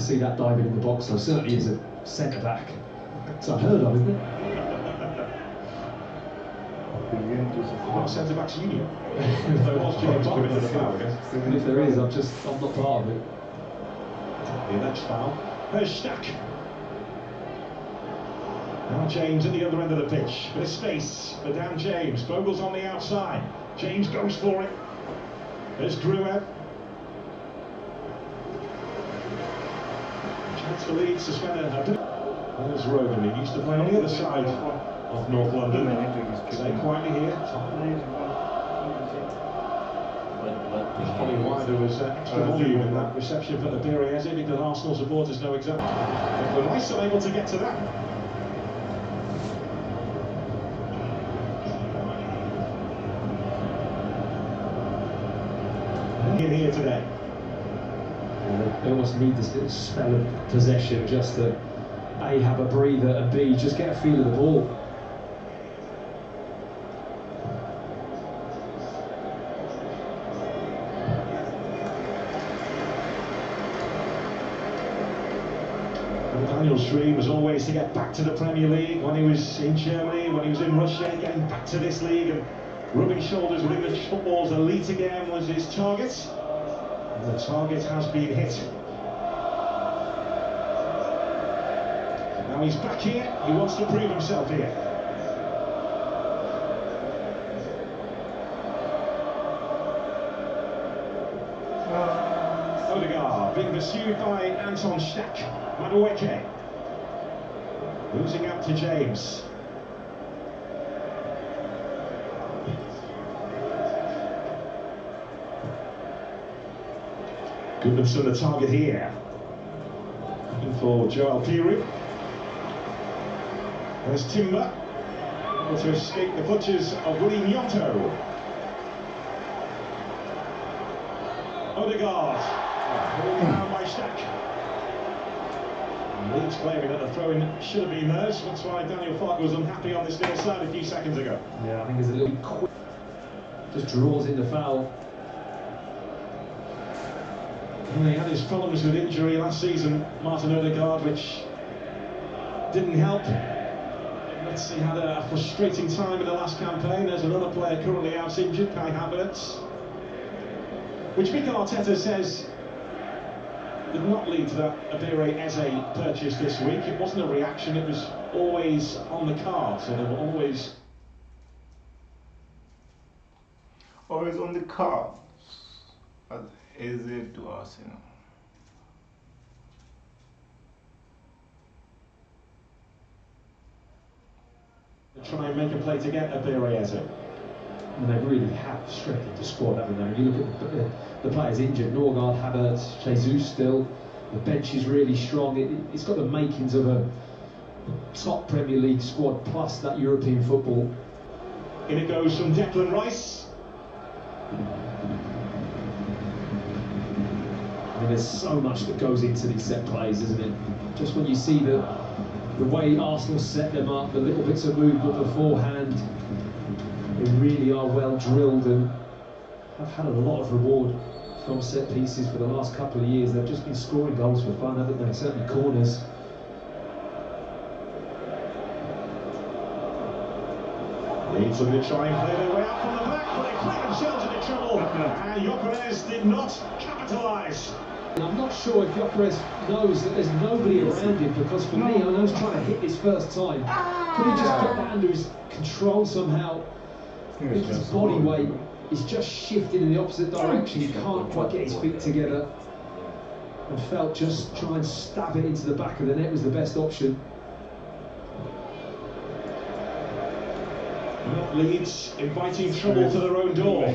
see that diving in the box, though. Certainly is a centre back. It's unheard of, isn't it? Well, centre backs union. If there was James committed the foul, I guess. And if there is, I'm not part of it. The next foul. There's Stack. Now James at the other end of the pitch. Bit of space for Dan James. Bogle's on the outside. James goes for it. There's Gruev. Chance for Leeds to spend a bit. There's Rogan. He used to play on the other side of North London. Stay quietly here. That's probably why there was extra volume in that reception for ARSEANL, because Arsenal supporters know exactly. But we're nice and able to get to that. Here today. They almost need this little spell of possession just to A, have a breather, and B, just get a feel of the ball. Daniel's dream was always to get back to the Premier League when he was in Germany, when he was in Russia, getting back to this league and rubbing shoulders with English football's elite again was his target. And the target has been hit. Now he's back here, he wants to prove himself here. Odegaard being pursued by Anton Stack. Madueke losing out to James. Goodmanson the target here. Looking for Joel Piru. There's Timber. Able to escape the clutches of Willie Nyonto. Odegaard. Pulled down by Stack. Leeds claiming that the throw-in should have been theirs. That's why Daniel Farke was unhappy on this near side a few seconds ago. Yeah, I think it's a little quick. Just draws in the foul. And he had his problems with injury last season, Martin Odegaard, which didn't help. Let's see, he had a frustrating time in the last campaign. There's another player currently out injured, Kai Havertz, which Mikel Arteta says did not lead to that ARSEANL purchase this week. It wasn't a reaction, it was always on the card, so they were always on the card. Is it to Arsenal? try and make a play to get ARSEANL. And they really have strengthened the squad, haven't they? You look at the players injured, Norgard, Havertz, Jesus still. The bench is really strong. It's got the makings of a top Premier League squad, plus that European football. In it goes from Declan Rice. I mean, there's so much that goes into these set plays, isn't it? Just when you see the way Arsenal set them up, the little bits of movement beforehand, they really are well drilled and have had a lot of reward from set pieces for the last couple of years. They've just been scoring goals for fun, haven't they? Certainly corners. Leeds are going to try and play their way out from the back, but they play themselves into trouble. And Gyökeres did not capitalise. I'm not sure if Gyökeres knows that there's nobody around him, because for me, I know he's trying to hit this first time. Could he just get that under his control somehow? His body weight is just shifted in the opposite direction. He can't quite get his feet together. And felt just try and stab it into the back of the net was the best option. Leeds inviting trouble to their own door.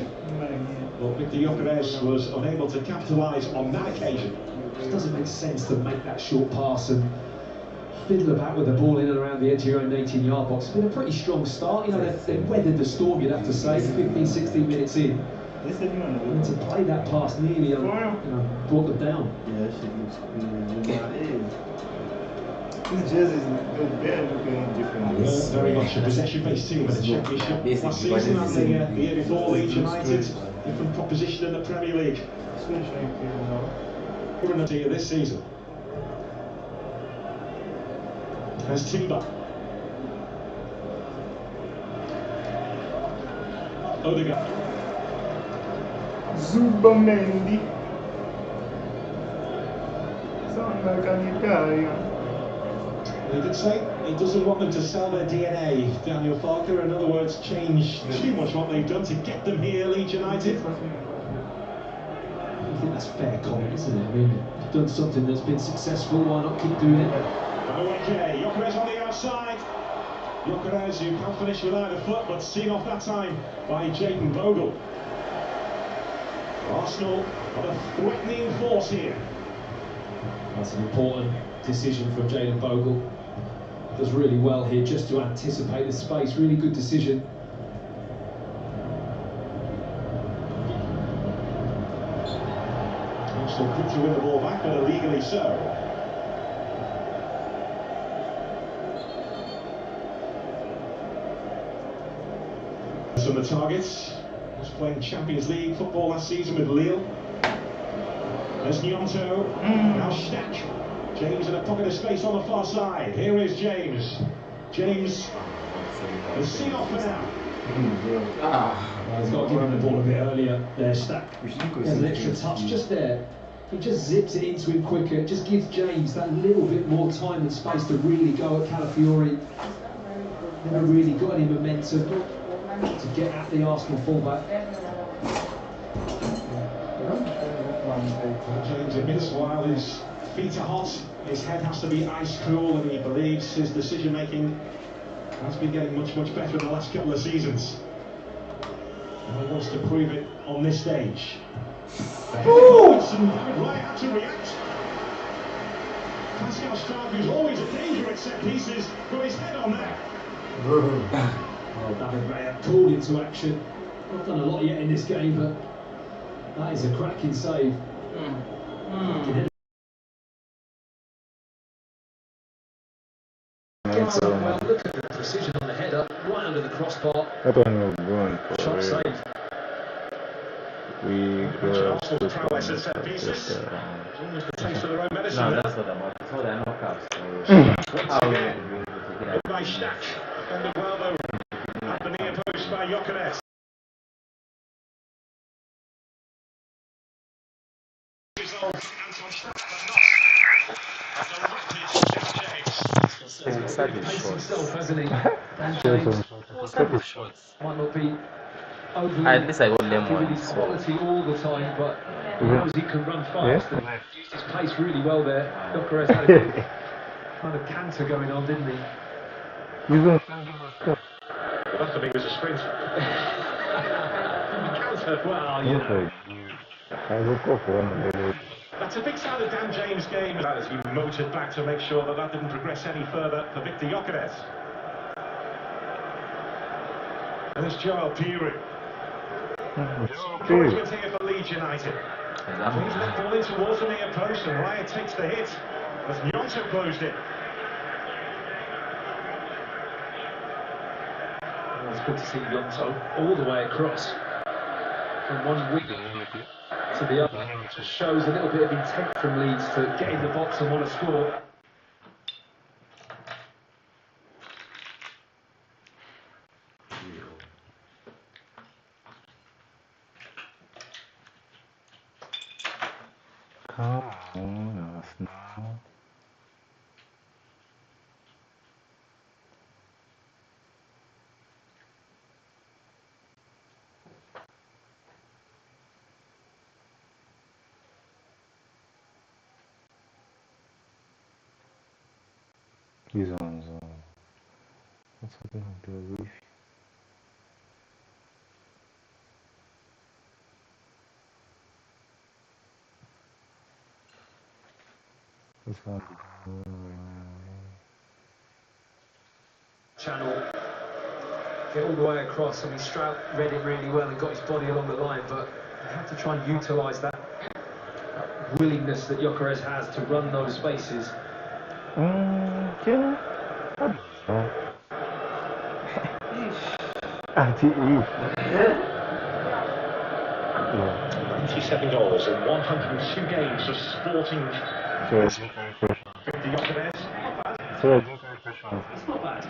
Well, Victor Gyökeres was unable to capitalise on that occasion. It just doesn't make sense to make that short pass and fiddle about with the ball in and around the edge of your own 18-yard box. It's been a pretty strong start. You know, they've weathered the storm, you'd have to say, 15, 16 minutes in. And to play that pass nearly brought them down. Very much a possession-based team in the Championship last season, and the year before, Leeds United, different proposition in the Premier League. This season. There's Timber. Odegaard. Zubamendi. Sound like an Italian. He did say he doesn't want them to sell their DNA, Daniel Farker. In other words, change too much what they've done to get them here, Leeds United. I think that's fair comment, isn't it? I mean, you've done something that's been successful, why not keep doing it? Okay, Gyökeres on the outside. Gyökeres, who can't finish without a foot, but seen off that time by Jayden Bogle. Arsenal are a threatening force here. That's an important decision from Jayden Bogle. Does really well here just to anticipate the space. Really good decision. Arsenal could to win the ball back, but illegally so. Some of the targets. Was playing Champions League football last season with Lille. There's Gnonto. Now Stack. James in a pocket of space on the far side. Here is James. James has seen off for now. He's got to give him the ball a bit earlier there, Stack. There's an extra touch just there. He just zips it into him quicker. It just gives James that little bit more time and space to really go at Calafiori. Never really got any momentum to get at the Arsenal fullback. James admits while his feet are hot, his head has to be ice cool, and he believes his decision making has been getting much better in the last couple of seasons. And he wants to prove it on this stage. And David Raya had to react. Pascal Stark, who's always a danger at set pieces, put his head on there. Well, David Raya called into action. Not done a lot yet in this game, but that is a cracking save. Gets on well, look at the precision on the header, right under the crossbar. Top save. We Arsenal's prowess at set pieces. It's almost a taste of their own medicine. No, there. that's what I'm about. It's all the knockouts. Once again, by Stack. Defended well though. At the near post by Gyökeres. Himself, hasn't he? Dan James might not be overly At least I got them giving one. his quality all the time, but he knows he can run fast and used his pace really well there. Gyökeres had a good kind of canter going on, didn't he? Well, that for me was a sprint. Canter, well, you know. That's a big sign of Dan James' game as he motored back to make sure that didn't progress any further for Victor Gyökeres. And there's Joel Peary. Encouragement here for Leeds United. He's let ball in towards the near post and Raya takes the hit as Gnonto closed it. Well, it's good to see Gnonto all the way across from one wing to the other. Just shows a little bit of intent from Leeds to get in the box and want to score. Come on, Arsenal. He's on his own. What's happening to the roof? It's not Channel, get all the way across. I mean, Strout read it really well and got his body along the line, but you have to try and utilise that willingness that Gyökeres has to run those spaces. Yeah. 27 goals in 102 games for Sporting. So, Victor Gyökeres. That's not bad.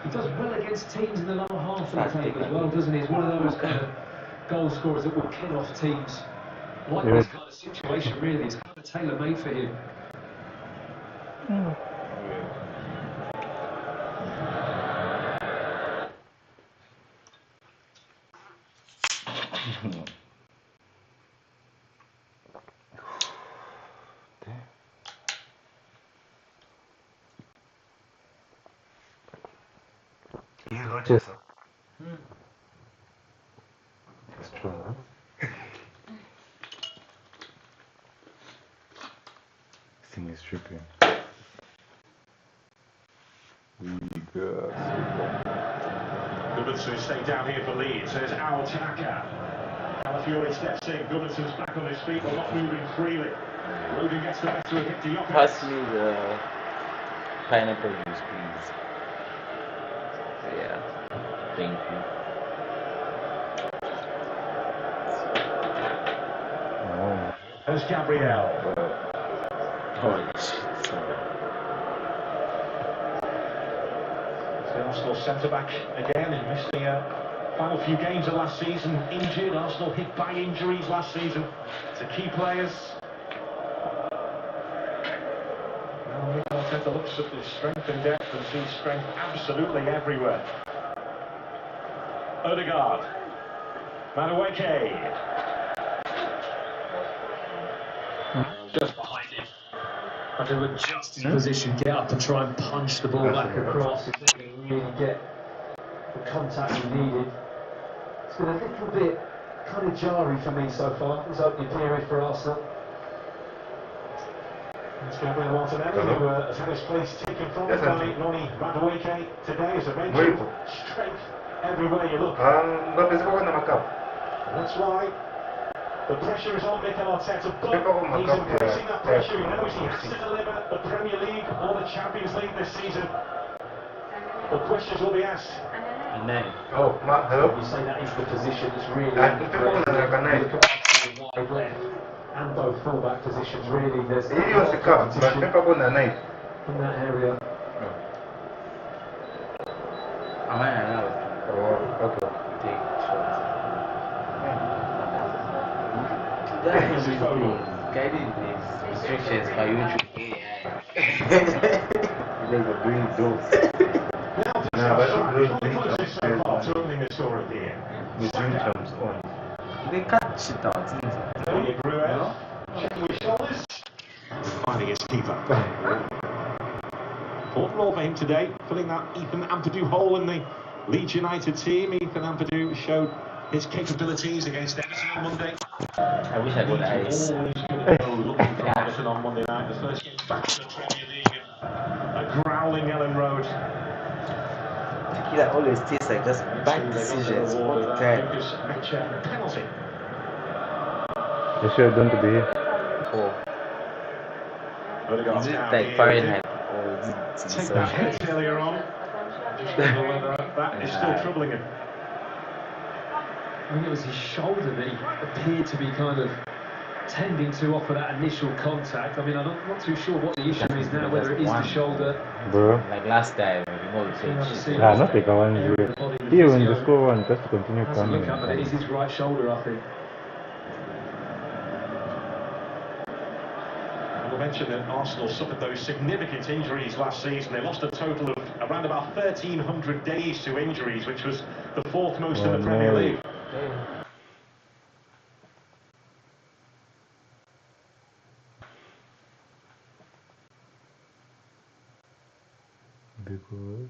He does well against teams in the lower half of the table as well, doesn't he? He's one of those kind of goal scorers that will kill off teams. Like this kind of situation, really, it's kind of tailor-made for him. Yes. It's true, huh? This thing is tripping. Goodmanson stayed down here for Leeds. There's Al Taka. Calafiori steps in. Goodmanson's back on his feet, but not moving freely. Logan gets the better of it to Jokic. Pass me the pineapple juice, please. Yeah, thank you. There's Gabriel. Holy shit. The Arsenal centre-back again, he missed the final few games of last season, injured. Arsenal hit by injuries last season to key players. Now Mikel Arteta looks at the strength and depth and sees strength absolutely everywhere. Odegaard. Madueke. Just behind him. Had to adjust his position, get up and try and punch the ball back across if they can really get the contact he needed. It's been a little bit kind of jarring for me so far, this opening period for Arsenal. It's Gabriel Martinelli, who finished place taken from by Noni Madueke today, as I mentioned. Strength everywhere you look. That's why the pressure is on Mikel Arteta, but he's embracing that pressure. He knows he has to deliver the Premier League or the Champions League this season. The questions will be asked. Oh, hello? You say that is the position that's really wide left and both full-back positions, really. There's He was the cup, but never won a night. in that area. Am I allowed to take shots? Guiding these restrictions for you to like doing those. Now, but closest so far to opening the score at the end. They cut shit out, isn't it? Gruel, checking with shoulders, finding his keeper. Important role for him today, filling that Ethan Ampadu hole in the Leeds United team. Ethan Ampadu showed his capabilities against Everton on Monday. I wish I got ice. Always going to go looking for Everton on Monday night. The first game back to the Premier League. A growling Ellen Road. Tequila always tastes like just bad decisions all the time. Penalty. They should have done to be here. Oh. Is it like Fahrenheit or is it Take that hit earlier on. Just wonder whether that is still troubling him. I think it was his shoulder that he appeared to be kind of tending to offer that initial contact. I mean, I'm not too sure what the issue is now, whether it is the shoulder. Bro. Like last time, Not like a 1-0. Here when the score one, just to continue Has a coming. look up, but it is his right shoulder, I think. We'll mention that Arsenal suffered those significant injuries last season. They lost a total of around about 1,300 days to injuries, which was the fourth most in the Premier League. Because